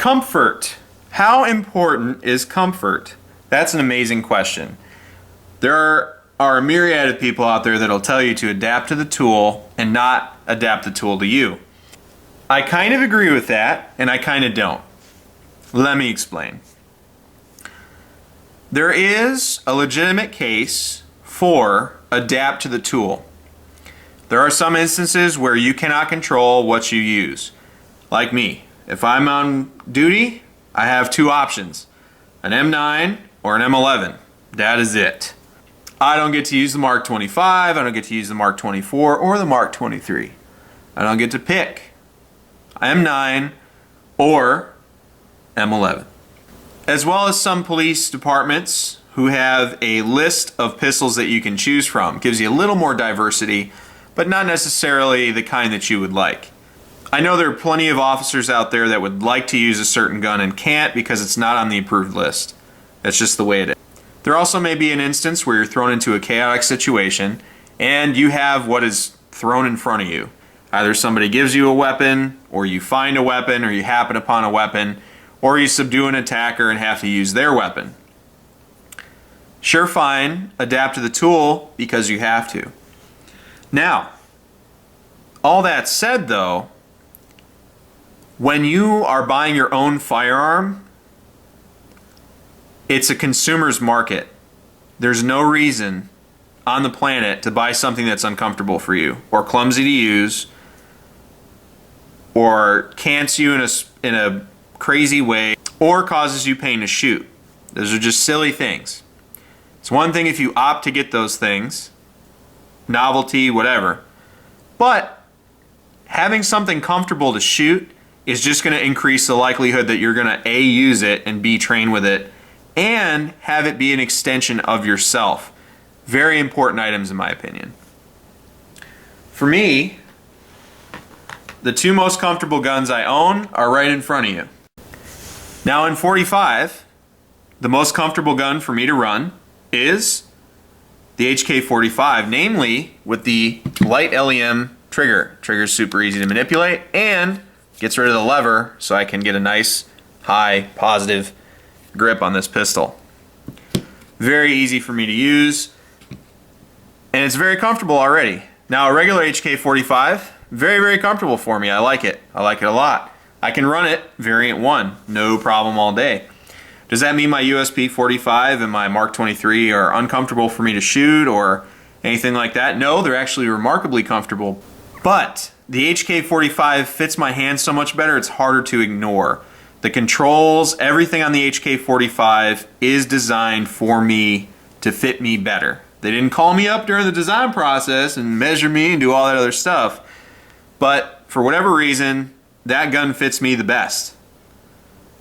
Comfort. How important is comfort? That's an amazing question. There are a myriad of people out there that'll tell you to adapt to the tool and not adapt the tool to you. I kind of agree with that, and I kind of don't. Let me explain. There is a legitimate case for adapt to the tool. There are some instances where you cannot control what you use. Like me, if I'm on duty, I have two options, an M9 or an M11. That is it. I don't get to use the Mark 25, I don't get to use the Mark 24 or the Mark 23. I don't get to pick M9 or M11. As well as some police departments who have a list of pistols that you can choose from. Gives you a little more diversity, but not necessarily the kind that you would like. I know there are plenty of officers out there that would like to use a certain gun and can't because it's not on the approved list. That's just the way it is. There also may be an instance where you're thrown into a chaotic situation and you have what is thrown in front of you. Either somebody gives you a weapon, or you find a weapon, or you happen upon a weapon, or you subdue an attacker and have to use their weapon. Sure, fine, adapt to the tool because you have to. Now, all that said though, when you are buying your own firearm, it's a consumer's market. There's no reason on the planet to buy something that's uncomfortable for you, or clumsy to use, or cants you in a crazy way, or causes you pain to shoot. Those are just silly things. It's one thing if you opt to get those things, novelty, whatever, but having something comfortable to shoot is just going to increase the likelihood that you're going to A, use it, and B, train with it, and have it be an extension of yourself. Very important items in my opinion. For me, the two most comfortable guns I own are right in front of you. Now in .45, the most comfortable gun for me to run is the HK-45, namely with the light LEM trigger. Trigger's super easy to manipulate and gets rid of the lever so I can get a nice, high, positive grip on this pistol. Very easy for me to use, and it's very comfortable already. Now a regular HK-45, very, very comfortable for me. I like it. I like it a lot. I can run it variant 1, no problem all day. Does that mean my USP-45 and my Mark 23 are uncomfortable for me to shoot or anything like that? No, they're actually remarkably comfortable. But the HK-45 fits my hand so much better, it's harder to ignore. The controls, everything on the HK-45 is designed for me to fit me better. They didn't call me up during the design process and measure me and do all that other stuff. But for whatever reason, that gun fits me the best.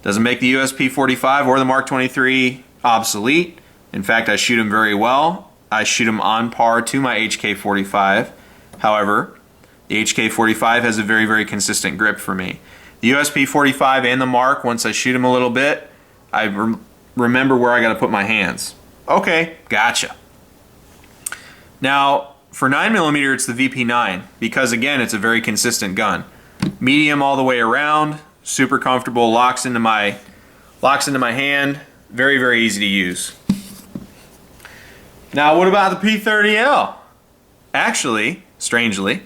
Doesn't make the USP-45 or the Mark 23 obsolete. In fact, I shoot them very well. I shoot them on par to my HK-45. However, the HK-45 has a very, very consistent grip for me. The USP-45 and the Mark, once I shoot them a little bit, I remember where I got to put my hands. Okay, gotcha. Now, for 9mm, it's the VP9 because, again, it's a very consistent gun. Medium all the way around, super comfortable, locks into my hand, very, very easy to use. Now, what about the P30L? Actually, strangely,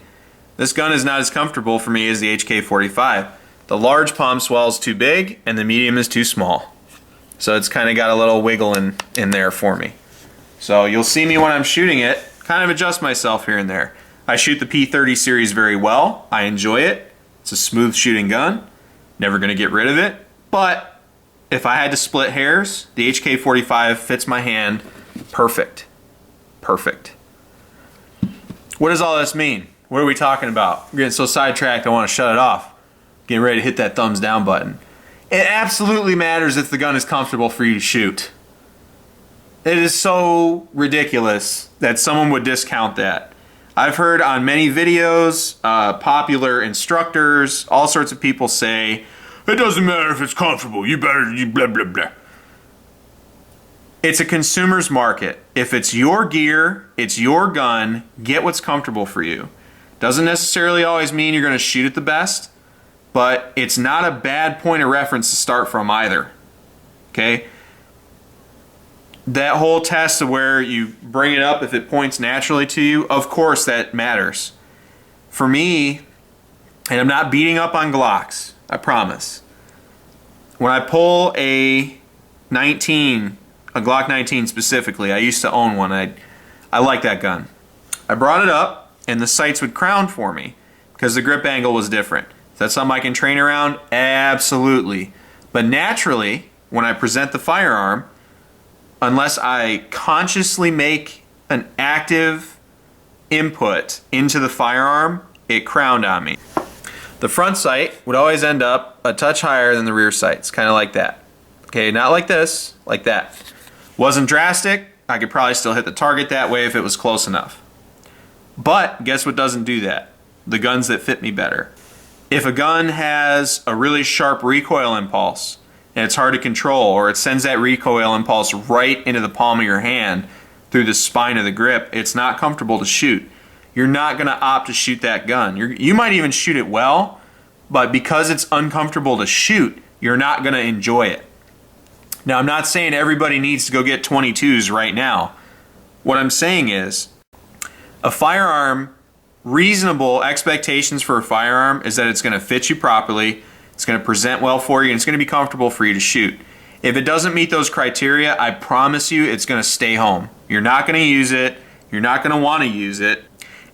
this gun is not as comfortable for me as the HK-45. The large palm swell is too big and the medium is too small. So it's kind of got a little wiggle in there for me. So you'll see me when I'm shooting it, kind of adjust myself here and there. I shoot the P30 series very well. I enjoy it. It's a smooth shooting gun. Never going to get rid of it. But if I had to split hairs, the HK-45 fits my hand perfect. Perfect. What does all this mean? What are we talking about? I'm getting so sidetracked I want to shut it off. Getting ready to hit that thumbs down button. It absolutely matters if the gun is comfortable for you to shoot. It is so ridiculous that someone would discount that. I've heard on many videos, popular instructors, all sorts of people say, it doesn't matter if it's comfortable, you blah blah blah. It's a consumer's market. If it's your gear, it's your gun, get what's comfortable for you. Doesn't necessarily always mean you're going to shoot it the best, but it's not a bad point of reference to start from either. Okay? That whole test of where you bring it up if it points naturally to you, of course that matters. For me, and I'm not beating up on Glocks, I promise. When I pull a Glock 19 specifically, I used to own one. I like that gun. I brought it up and the sights would crown for me because the grip angle was different. Is that something I can train around? Absolutely. But naturally, when I present the firearm, unless I consciously make an active input into the firearm, it crowned on me. The front sight would always end up a touch higher than the rear sights, kind of like that. Okay, not like this, like that. Wasn't drastic. I could probably still hit the target that way if it was close enough. But guess what doesn't do that? The guns that fit me better. If a gun has a really sharp recoil impulse and it's hard to control, or it sends that recoil impulse right into the palm of your hand through the spine of the grip, it's not comfortable to shoot. You're not going to opt to shoot that gun. You might even shoot it well, but because it's uncomfortable to shoot, you're not going to enjoy it. Now, I'm not saying everybody needs to go get 22s right now. What I'm saying is, a firearm, reasonable expectations for a firearm is that it's going to fit you properly, it's going to present well for you, and it's going to be comfortable for you to shoot. If it doesn't meet those criteria, I promise you it's going to stay home. You're not going to use it, you're not going to want to use it,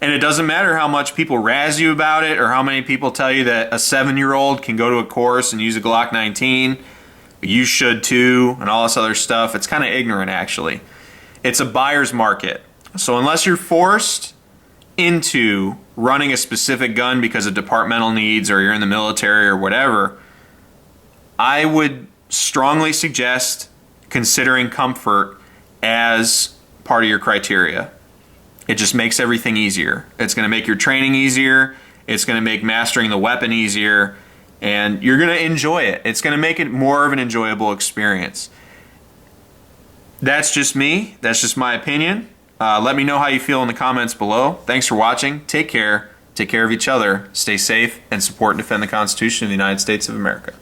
and it doesn't matter how much people razz you about it or how many people tell you that a 7-year-old can go to a course and use a Glock 19. You should too, and all this other stuff. It's kind of ignorant, actually. It's a buyer's market. So unless you're forced into running a specific gun because of departmental needs or you're in the military or whatever, I would strongly suggest considering comfort as part of your criteria. It just makes everything easier. It's going to make your training easier. It's going to make mastering the weapon easier. And you're going to enjoy it. It's going to make it more of an enjoyable experience. That's just me. That's just my opinion. Let me know how you feel in the comments below. Thanks for watching. Take care. Take care of each other. Stay safe and support and defend the Constitution of the United States of America.